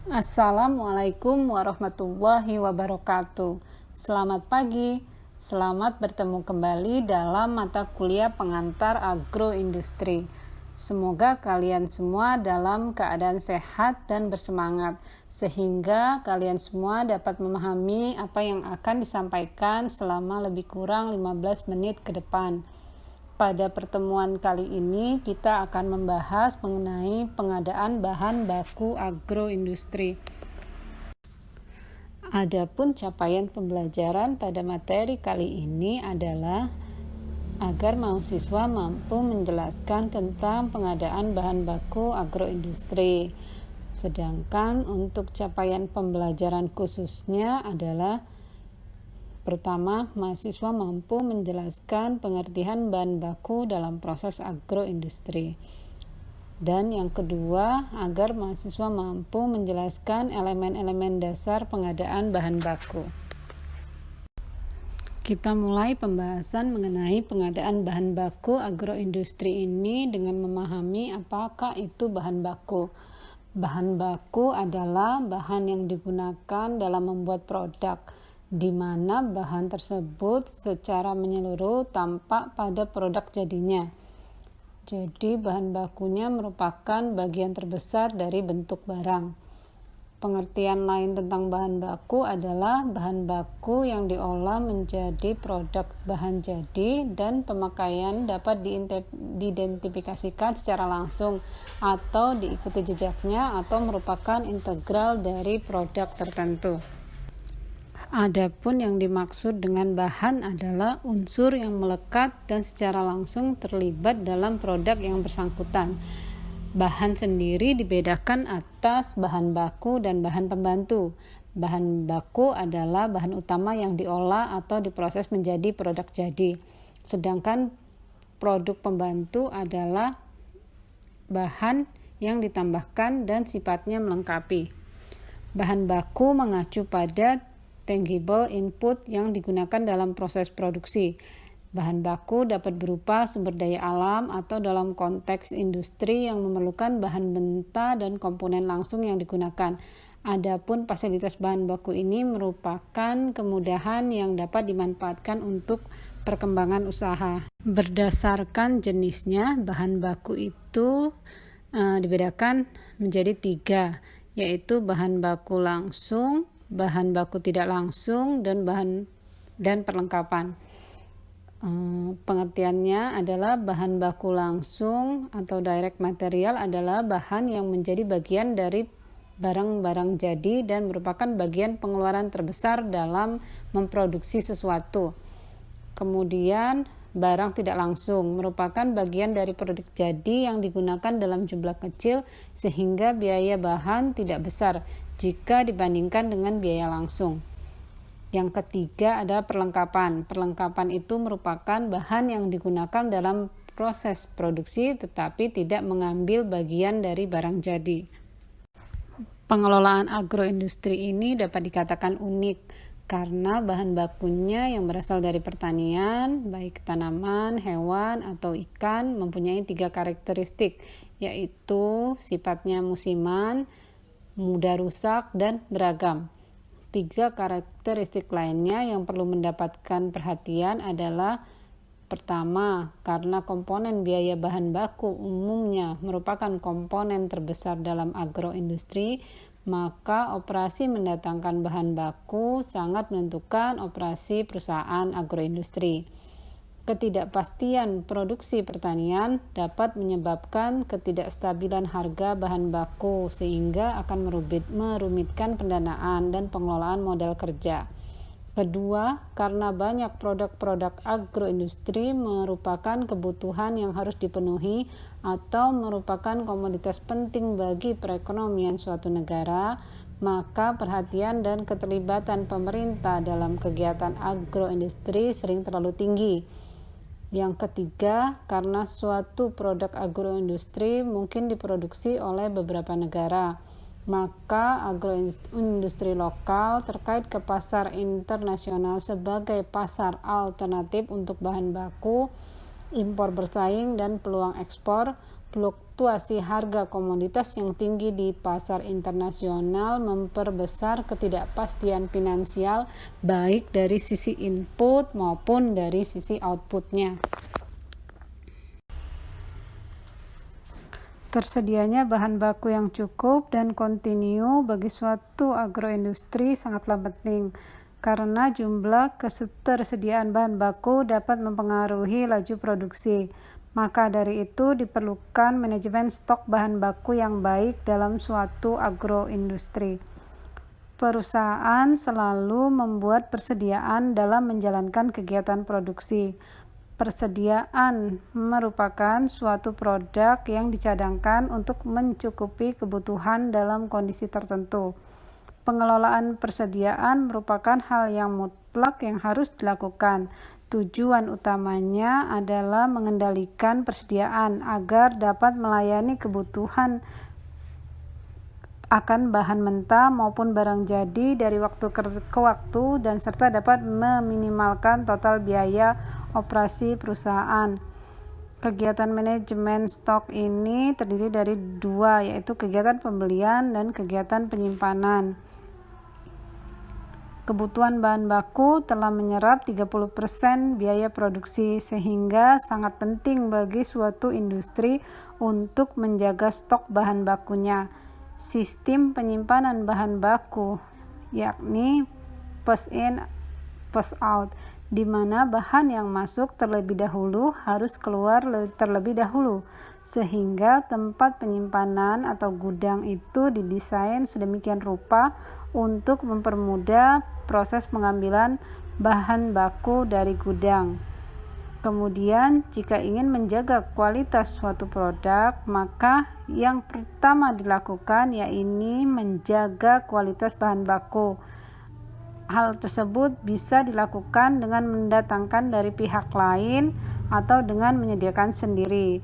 Assalamualaikum warahmatullahi wabarakatuh. Selamat pagi, selamat bertemu kembali dalam mata kuliah pengantar agroindustri. Semoga kalian semua dalam keadaan sehat dan bersemangat, sehingga kalian semua dapat memahami apa yang akan disampaikan selama lebih kurang 15 menit ke depan. Pada pertemuan kali ini kita akan membahas mengenai pengadaan bahan baku agroindustri. Adapun capaian pembelajaran pada materi kali ini adalah agar mahasiswa mampu menjelaskan tentang pengadaan bahan baku agroindustri. Sedangkan untuk capaian pembelajaran khususnya adalah pertama, mahasiswa mampu menjelaskan pengertian bahan baku dalam proses agroindustri. Dan yang kedua, agar mahasiswa mampu menjelaskan elemen-elemen dasar pengadaan bahan baku. Kita mulai pembahasan mengenai pengadaan bahan baku agroindustri ini dengan memahami apakah itu bahan baku. Bahan baku adalah bahan yang digunakan dalam membuat produk, di mana bahan tersebut secara menyeluruh tampak pada produk jadinya. Jadi bahan bakunya merupakan bagian terbesar dari bentuk barang. Pengertian lain tentang bahan baku adalah bahan baku yang diolah menjadi produk bahan jadi dan pemakaian dapat diidentifikasikan secara langsung atau diikuti jejaknya atau merupakan integral dari produk tertentu. Adapun yang dimaksud dengan bahan adalah unsur yang melekat dan secara langsung terlibat dalam produk yang bersangkutan. Bahan sendiri dibedakan atas bahan baku dan bahan pembantu. Bahan baku adalah bahan utama yang diolah atau diproses menjadi produk jadi. Sedangkan produk pembantu adalah bahan yang ditambahkan dan sifatnya melengkapi. Bahan baku mengacu pada tangible input yang digunakan dalam proses produksi. Bahan baku dapat berupa sumber daya alam atau dalam konteks industri yang memerlukan bahan mentah dan komponen langsung yang digunakan. Adapun fasilitas bahan baku ini merupakan kemudahan yang dapat dimanfaatkan untuk perkembangan usaha. Berdasarkan jenisnya, bahan baku itu dibedakan menjadi 3, yaitu bahan baku langsung, bahan baku tidak langsung, dan perlengkapan. Pengertiannya adalah bahan baku langsung atau direct material adalah bahan yang menjadi bagian dari barang-barang jadi dan merupakan bagian pengeluaran terbesar dalam memproduksi sesuatu. Kemudian barang tidak langsung merupakan bagian dari produk jadi yang digunakan dalam jumlah kecil sehingga biaya bahan tidak besar jika dibandingkan dengan biaya langsung. Yang ketiga ada perlengkapan. Perlengkapan itu merupakan bahan yang digunakan dalam proses produksi tetapi tidak mengambil bagian dari barang jadi. Pengelolaan agroindustri ini dapat dikatakan unik karena bahan bakunya yang berasal dari pertanian, baik tanaman, hewan, atau ikan, mempunyai 3 karakteristik, yaitu sifatnya musiman, mudah rusak, dan beragam. 3 karakteristik lainnya yang perlu mendapatkan perhatian adalah pertama, karena komponen biaya bahan baku umumnya merupakan komponen terbesar dalam agroindustri, maka operasi mendatangkan bahan baku sangat menentukan operasi perusahaan agroindustri. Ketidakpastian produksi pertanian dapat menyebabkan ketidakstabilan harga bahan baku sehingga akan merumitkan pendanaan dan pengelolaan modal kerja. Kedua, karena banyak produk-produk agroindustri merupakan kebutuhan yang harus dipenuhi atau merupakan komoditas penting bagi perekonomian suatu negara, maka perhatian dan keterlibatan pemerintah dalam kegiatan agroindustri sering terlalu tinggi. Yang ketiga, karena suatu produk agroindustri mungkin diproduksi oleh beberapa negara, maka agroindustri lokal terkait ke pasar internasional sebagai pasar alternatif untuk bahan baku, impor bersaing dan peluang ekspor, fluktuasi harga komoditas yang tinggi di pasar internasional memperbesar ketidakpastian finansial baik dari sisi input maupun dari sisi outputnya. Tersedianya bahan baku yang cukup dan kontinu bagi suatu agroindustri sangatlah penting, karena jumlah ketersediaan bahan baku dapat mempengaruhi laju produksi. Maka dari itu diperlukan manajemen stok bahan baku yang baik dalam suatu agroindustri. Perusahaan selalu membuat persediaan dalam menjalankan kegiatan produksi. Persediaan merupakan suatu produk yang dicadangkan untuk mencukupi kebutuhan dalam kondisi tertentu. Pengelolaan persediaan merupakan hal yang mutlak yang harus dilakukan. Tujuan utamanya adalah mengendalikan persediaan agar dapat melayani kebutuhan akan bahan mentah maupun barang jadi dari waktu ke waktu dan serta dapat meminimalkan total biaya operasi perusahaan. Kegiatan manajemen stok ini terdiri dari dua, yaitu kegiatan pembelian dan kegiatan penyimpanan. Kebutuhan bahan baku telah menyerap 30% biaya produksi, sehingga sangat penting bagi suatu industri untuk menjaga stok bahan bakunya. Sistem penyimpanan bahan baku, yakni first in, first out, di mana bahan yang masuk terlebih dahulu harus keluar terlebih dahulu, sehingga tempat penyimpanan atau gudang itu didesain sedemikian rupa untuk mempermudah proses pengambilan bahan baku dari gudang. Kemudian, jika ingin menjaga kualitas suatu produk, maka yang pertama dilakukan yaitu menjaga kualitas bahan baku. Hal tersebut bisa dilakukan dengan mendatangkan dari pihak lain atau dengan menyediakan sendiri.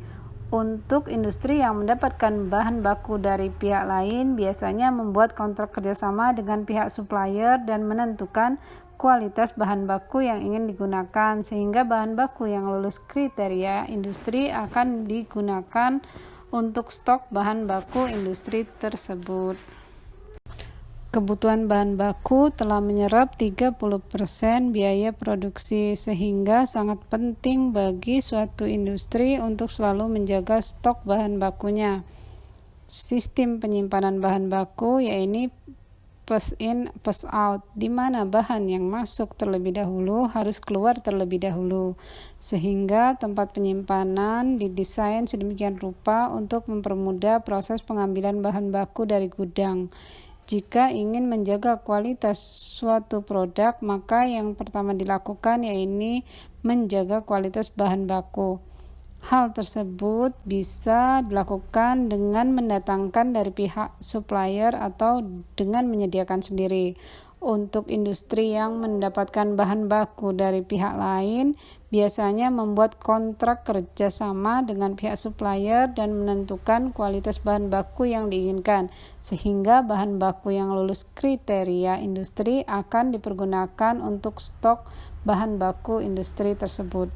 Untuk industri yang mendapatkan bahan baku dari pihak lain, biasanya membuat kontrak kerjasama dengan pihak supplier dan menentukan kualitas bahan baku yang ingin digunakan, sehingga bahan baku yang lulus kriteria industri akan digunakan untuk stok bahan baku industri tersebut. Kebutuhan bahan baku telah menyerap 30% biaya produksi, sehingga sangat penting bagi suatu industri untuk selalu menjaga stok bahan bakunya. Sistem penyimpanan bahan baku yaitu first in, first out, di mana bahan yang masuk terlebih dahulu harus keluar terlebih dahulu, sehingga tempat penyimpanan didesain sedemikian rupa untuk mempermudah proses pengambilan bahan baku dari gudang. Jika ingin menjaga kualitas suatu produk, maka yang pertama dilakukan yaitu menjaga kualitas bahan baku. Hal tersebut bisa dilakukan dengan mendatangkan dari pihak supplier atau dengan menyediakan sendiri. Untuk industri yang mendapatkan bahan baku dari pihak lain, biasanya membuat kontrak kerjasama dengan pihak supplier dan menentukan kualitas bahan baku yang diinginkan, sehingga bahan baku yang lulus kriteria industri akan dipergunakan untuk stok bahan baku industri tersebut.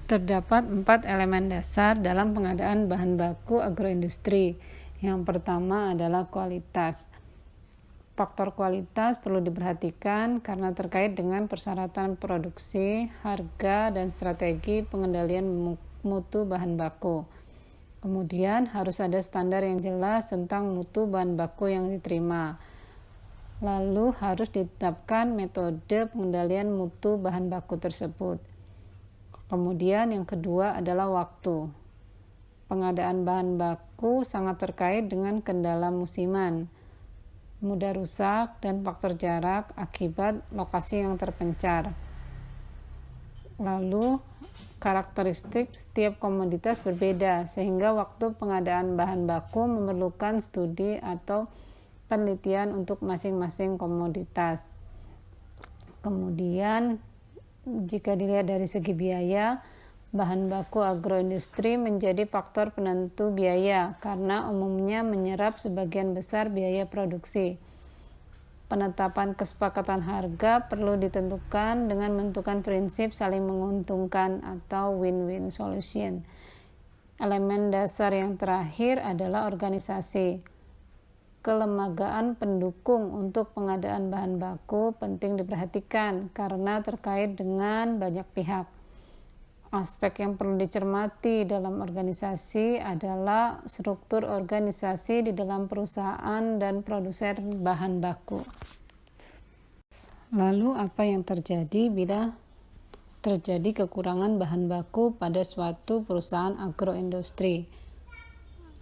Terdapat 4 elemen dasar dalam pengadaan bahan baku agroindustri. Yang pertama adalah kualitas. Faktor kualitas perlu diperhatikan karena terkait dengan persyaratan produksi, harga, dan strategi pengendalian mutu bahan baku. Kemudian harus ada standar yang jelas tentang mutu bahan baku yang diterima. Lalu harus ditetapkan metode pengendalian mutu bahan baku tersebut. Kemudian yang kedua adalah waktu. Pengadaan bahan baku sangat terkait dengan kendala musiman, mudah rusak, dan faktor jarak akibat lokasi yang terpencar. Lalu, karakteristik setiap komoditas berbeda, sehingga waktu pengadaan bahan baku memerlukan studi atau penelitian untuk masing-masing komoditas. Kemudian, jika dilihat dari segi biaya, bahan baku agroindustri menjadi faktor penentu biaya karena umumnya menyerap sebagian besar biaya produksi. Penetapan kesepakatan harga perlu ditentukan dengan menentukan prinsip saling menguntungkan atau win-win solution. Elemen dasar yang terakhir adalah organisasi. Kelembagaan pendukung untuk pengadaan bahan baku penting diperhatikan karena terkait dengan banyak pihak. Aspek yang perlu dicermati dalam organisasi adalah struktur organisasi di dalam perusahaan dan produsen bahan baku. Lalu apa yang terjadi bila terjadi kekurangan bahan baku pada suatu perusahaan agroindustri?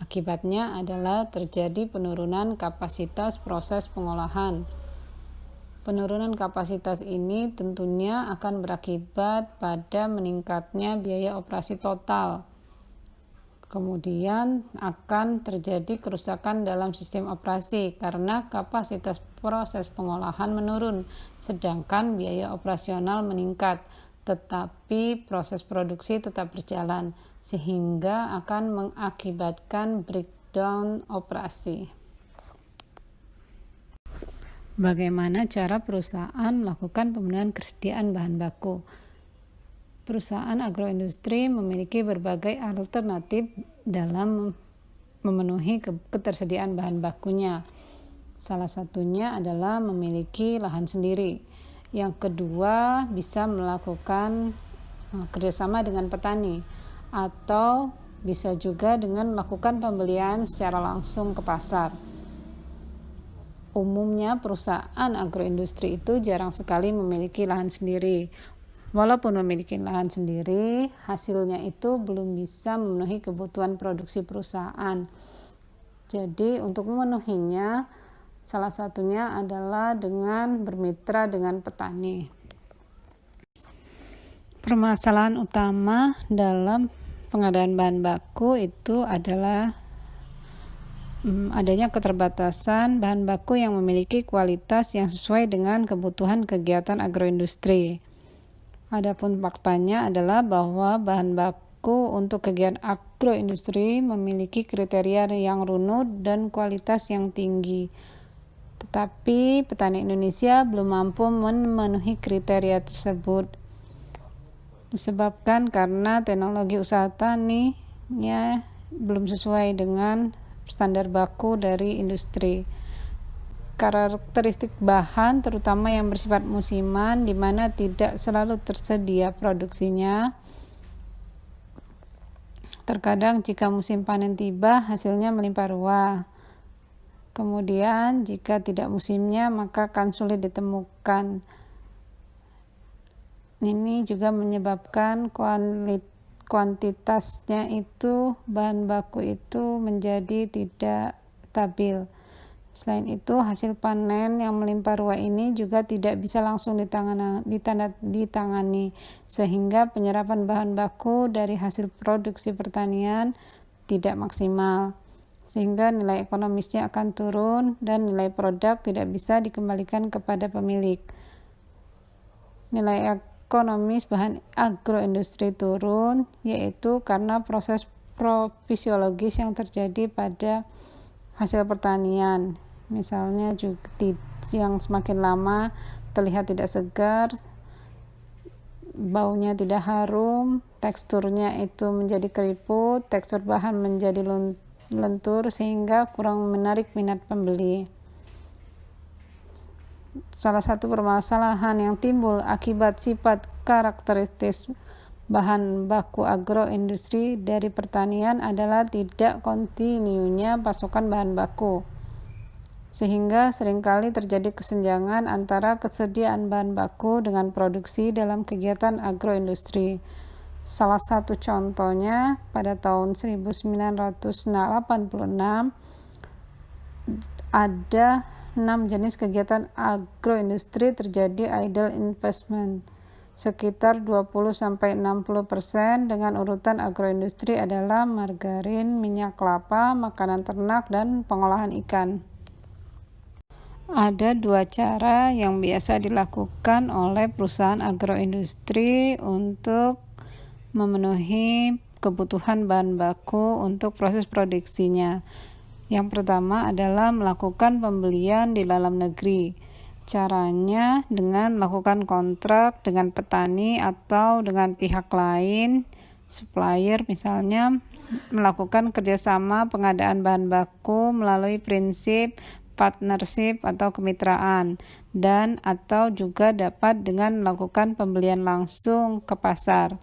Akibatnya adalah terjadi penurunan kapasitas proses pengolahan. Penurunan kapasitas ini tentunya akan berakibat pada meningkatnya biaya operasi total. Kemudian akan terjadi kerusakan dalam sistem operasi karena kapasitas proses pengolahan menurun, sedangkan biaya operasional meningkat, tetapi proses produksi tetap berjalan, sehingga akan mengakibatkan breakdown operasi. Bagaimana cara perusahaan melakukan pemenuhan kesediaan bahan baku? Perusahaan agroindustri memiliki berbagai alternatif dalam memenuhi ketersediaan bahan bakunya. Salah satunya adalah memiliki lahan sendiri. Yang kedua, bisa melakukan kerjasama dengan petani, atau bisa juga dengan melakukan pembelian secara langsung ke pasar. Umumnya perusahaan agroindustri itu jarang sekali memiliki lahan sendiri. Walaupun memiliki lahan sendiri, hasilnya itu belum bisa memenuhi kebutuhan produksi perusahaan. Jadi untuk memenuhinya, salah satunya adalah dengan bermitra dengan petani. Permasalahan utama dalam pengadaan bahan baku itu adalah adanya keterbatasan bahan baku yang memiliki kualitas yang sesuai dengan kebutuhan kegiatan agroindustri. Adapun faktanya adalah bahwa bahan baku untuk kegiatan agroindustri memiliki kriteria yang runut dan kualitas yang tinggi. Tetapi petani Indonesia belum mampu memenuhi kriteria tersebut. Disebabkan karena teknologi usaha taninya belum sesuai dengan standar baku dari industri. Karakteristik bahan terutama yang bersifat musiman di mana tidak selalu tersedia produksinya. Terkadang jika musim panen tiba hasilnya melimpah ruah. Kemudian jika tidak musimnya maka akan sulit ditemukan. Ini juga menyebabkan kuantitasnya itu bahan baku itu menjadi tidak stabil. Selain itu hasil panen yang melimpah ruah ini juga tidak bisa langsung ditangani sehingga penyerapan bahan baku dari hasil produksi pertanian tidak maksimal sehingga nilai ekonomisnya akan turun dan nilai produk tidak bisa dikembalikan kepada pemilik. Nilai ekonomis bahan agroindustri turun yaitu karena proses fisiologis yang terjadi pada hasil pertanian. Misalnya juga yang semakin lama terlihat tidak segar, baunya tidak harum, teksturnya itu menjadi keriput, tekstur bahan menjadi lentur sehingga kurang menarik minat pembeli. Salah satu permasalahan yang timbul akibat sifat karakteristik bahan baku agroindustri dari pertanian adalah tidak kontinunya pasokan bahan baku, sehingga seringkali terjadi kesenjangan antara kesediaan bahan baku dengan produksi dalam kegiatan agroindustri. Salah satu contohnya pada tahun 1986 ada 6 jenis kegiatan agroindustri terjadi idle investment. Sekitar 20-60% dengan urutan agroindustri adalah margarin, minyak kelapa, makanan ternak, dan pengolahan ikan. Ada 2 cara yang biasa dilakukan oleh perusahaan agroindustri untuk memenuhi kebutuhan bahan baku untuk proses produksinya. Yang pertama adalah melakukan pembelian di dalam negeri. Caranya dengan melakukan kontrak dengan petani atau dengan pihak lain supplier, misalnya melakukan kerjasama pengadaan bahan baku melalui prinsip partnership atau kemitraan, dan atau juga dapat dengan melakukan pembelian langsung ke pasar.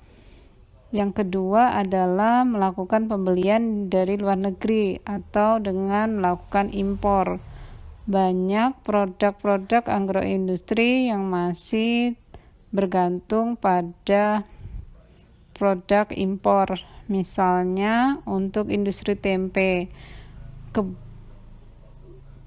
Yang kedua adalah melakukan pembelian dari luar negeri atau dengan melakukan impor. Banyak produk-produk agroindustri yang masih bergantung pada produk impor. Misalnya untuk industri tempe,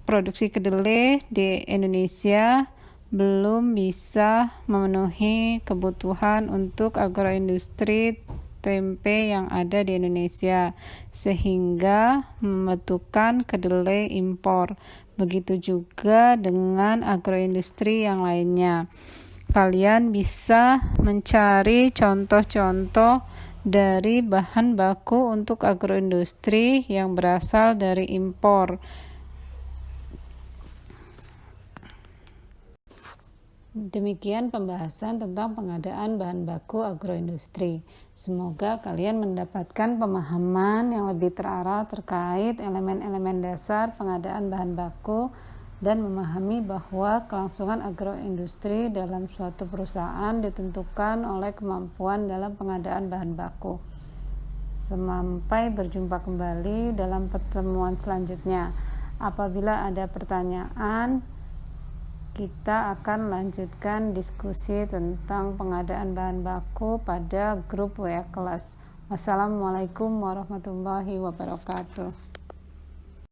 produksi kedelai di Indonesia belum bisa memenuhi kebutuhan untuk agroindustri tempe yang ada di Indonesia, sehingga membutuhkan kedelai impor. Begitu juga dengan agroindustri yang lainnya. Kalian bisa mencari contoh-contoh dari bahan baku untuk agroindustri yang berasal dari impor. Demikian pembahasan tentang pengadaan bahan baku agroindustri. Semoga kalian mendapatkan pemahaman yang lebih terarah terkait elemen-elemen dasar pengadaan bahan baku dan memahami bahwa kelangsungan agroindustri dalam suatu perusahaan ditentukan oleh kemampuan dalam pengadaan bahan baku. Sampai berjumpa kembali dalam pertemuan selanjutnya. Apabila ada pertanyaan, kita akan lanjutkan diskusi tentang pengadaan bahan baku pada grup WA kelas. Wassalamualaikum warahmatullahi wabarakatuh.